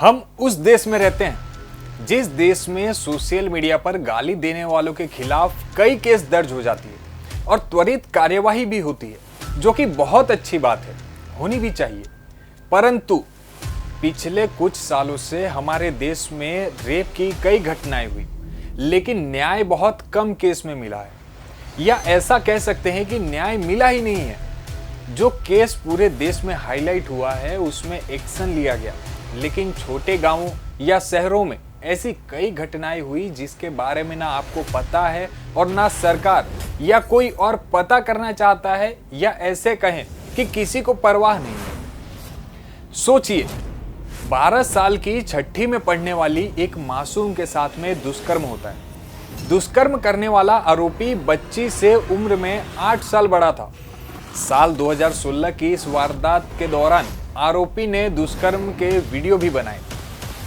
हम उस देश में रहते हैं जिस देश में सोशल मीडिया पर गाली देने वालों के खिलाफ कई केस दर्ज हो जाती है और त्वरित कार्यवाही भी होती है, जो कि बहुत अच्छी बात है, होनी भी चाहिए। परंतु पिछले कुछ सालों से हमारे देश में रेप की कई घटनाएं हुई, लेकिन न्याय बहुत कम केस में मिला है, या ऐसा कह सकते हैं कि न्याय मिला ही नहीं है। जो केस पूरे देश में हाईलाइट हुआ है उसमें एक्शन लिया गया, लेकिन छोटे गांवों या शहरों में ऐसी कई घटनाएं हुई जिसके बारे में ना आपको पता है और ना सरकार या कोई और पता करना चाहता है, या ऐसे कहें कि किसी को परवाह नहीं है। सोचिए, 12 साल की छठी में पढ़ने वाली एक मासूम के साथ में दुष्कर्म होता है। दुष्कर्म करने वाला आरोपी बच्ची से उम्र में 8 साल बड़ा था। साल 2016 की इस वारदात के दौरान आरोपी ने दुष्कर्म के वीडियो भी बनाए।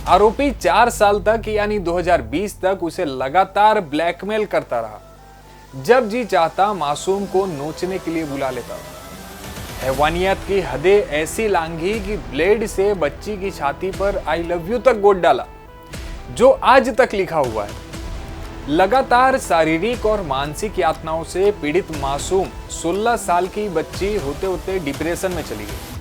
आरोपी 4 साल तक यानी 2020 तक उसे लगातार ब्लैकमेल करता रहा। जब जी चाहता मासूम को नोचने के लिए बुला लेता। हैवानियत की हदें ऐसी लांघी कि ब्लेड से बच्ची की छाती पर आई लव यू तक गोद डाला, जो आज तक लिखा हुआ है। लगातार शारीरिक और मानसिक यातनाओं से पीड़ित मासूम 16 साल की बच्ची होते होते डिप्रेशन में चली गई।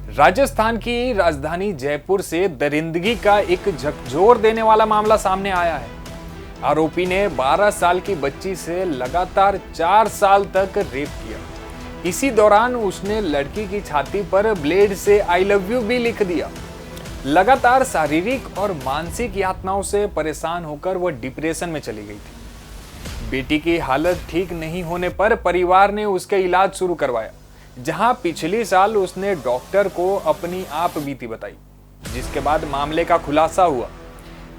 राजस्थान की राजधानी जयपुर से दरिंदगी का एक झकझोर देने वाला मामला सामने आया है। आरोपी ने 12 साल की बच्ची से लगातार 4 साल तक रेप किया। इसी दौरान उसने लड़की की छाती पर ब्लेड से आई लव यू भी लिख दिया। लगातार शारीरिक और मानसिक यातनाओं से परेशान होकर वह डिप्रेशन में चली गई थी। बेटी की हालत ठीक नहीं होने पर परिवार ने उसके इलाज शुरू करवाया, जहां पिछली साल उसने डॉक्टर को अपनी आप बीती बताई, जिसके बाद मामले का खुलासा हुआ।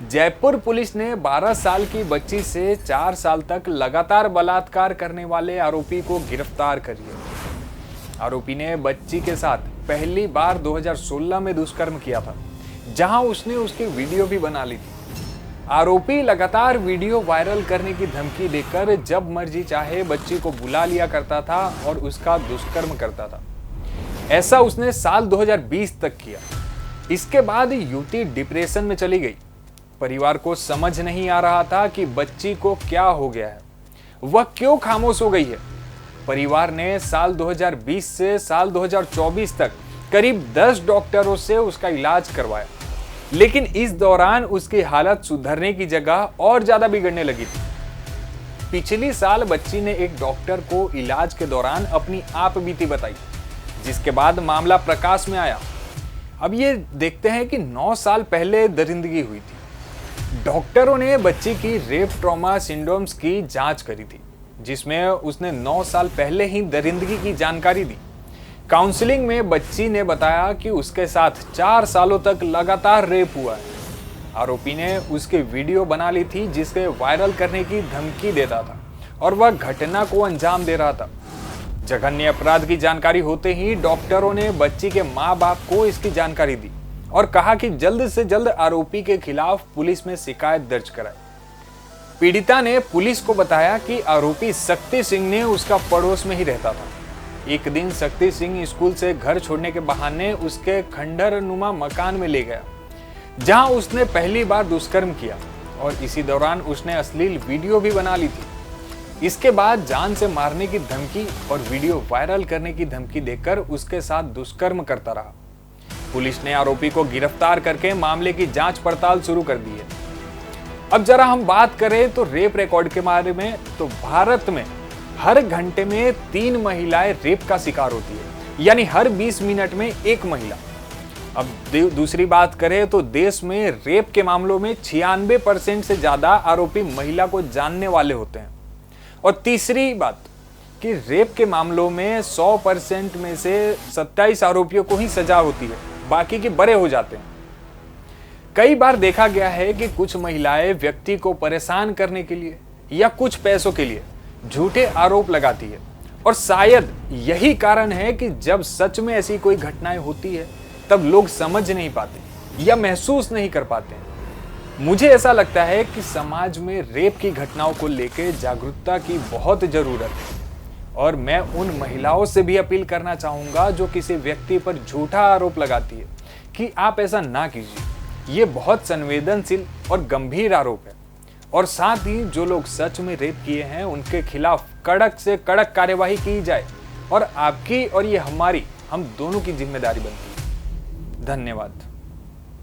जयपुर पुलिस ने 12 साल की बच्ची से 4 साल तक लगातार बलात्कार करने वाले आरोपी को गिरफ्तार कर लिया। आरोपी ने बच्ची के साथ पहली बार 2016 में दुष्कर्म किया था, जहां उसने उसकी वीडियो भी बना ली थी। आरोपी लगातार वीडियो वायरल करने की धमकी देकर जब मर्जी चाहे बच्ची को बुला लिया करता था और उसका दुष्कर्म करता था। ऐसा उसने साल 2020 तक किया। इसके बाद युवती डिप्रेशन में चली गई। परिवार को समझ नहीं आ रहा था कि बच्ची को क्या हो गया है, वह क्यों खामोश हो गई है। परिवार ने साल 2020 से साल 2024 तक करीब 10 डॉक्टरों से उसका इलाज करवाया, लेकिन इस दौरान उसकी हालत सुधरने की जगह और ज्यादा बिगड़ने लगी थी। पिछली साल बच्ची ने एक डॉक्टर को इलाज के दौरान अपनी आप बीती बताई, जिसके बाद मामला प्रकाश में आया। अब ये देखते हैं कि 9 साल पहले दरिंदगी हुई थी। डॉक्टरों ने बच्ची की रेप ट्रॉमा सिंड्रोम्स की जांच करी थी, जिसमें उसने 9 साल पहले ही दरिंदगी की जानकारी दी। काउंसलिंग में बच्ची ने बताया कि उसके साथ 4 सालों तक लगातार रेप हुआ है। आरोपी ने उसके वीडियो बना ली थी, जिसके वायरल करने की धमकी देता था और वह घटना को अंजाम दे रहा था। जघन्य अपराध की जानकारी होते ही डॉक्टरों ने बच्ची के माँ बाप को इसकी जानकारी दी और कहा कि जल्द से जल्द आरोपी के खिलाफ पुलिस में शिकायत दर्ज कराए। पीड़िता ने पुलिस को बताया कि आरोपी शक्ति सिंह ने उसका पड़ोस में ही रहता था। एक दिन शक्ति सिंह स्कूल से घर छोड़ने के बहाने उसके खंडहर नुमा मकान में ले गया, जहां उसने पहली बार दुष्कर्म किया और इसी दौरान उसने अश्लील वीडियो भी बना ली थी। इसके बाद जान से मारने की धमकी और वीडियो वायरल करने की धमकी देकर उसके साथ दुष्कर्म करता रहा। पुलिस ने आरोपी को गिरफ्तार करके मामले की जांच पड़ताल शुरू कर दी है। अब जरा हम बात करें तो रेप रिकॉर्ड के बारे में, तो भारत में हर घंटे में 3 महिलाएं रेप का शिकार होती है, यानी हर 20 मिनट में 1 महिला। अब दूसरी बात करें तो देश में रेप के मामलों में 96% से ज्यादा आरोपी महिला को जानने वाले होते हैं। और तीसरी बात कि रेप के मामलों में 100% में से 27 आरोपियों को ही सजा होती है, बाकी के बरे हो जाते हैं। कई बार देखा गया है कि कुछ महिलाएं व्यक्ति को परेशान करने के लिए या कुछ पैसों के लिए झूठे आरोप लगाती है, और शायद यही कारण है कि जब सच में ऐसी कोई घटनाएं होती है तब लोग समझ नहीं पाते या महसूस नहीं कर पाते। मुझे ऐसा लगता है कि समाज में रेप की घटनाओं को लेकर जागरूकता की बहुत जरूरत है, और मैं उन महिलाओं से भी अपील करना चाहूंगा जो किसी व्यक्ति पर झूठा आरोप लगाती है कि आप ऐसा ना कीजिए। ये बहुत संवेदनशील और गंभीर आरोप है, और साथ ही जो लोग सच में रेप किए हैं उनके खिलाफ कड़क से कड़क कार्यवाही की जाए, और आपकी और ये हम दोनों की जिम्मेदारी बनती है। धन्यवाद।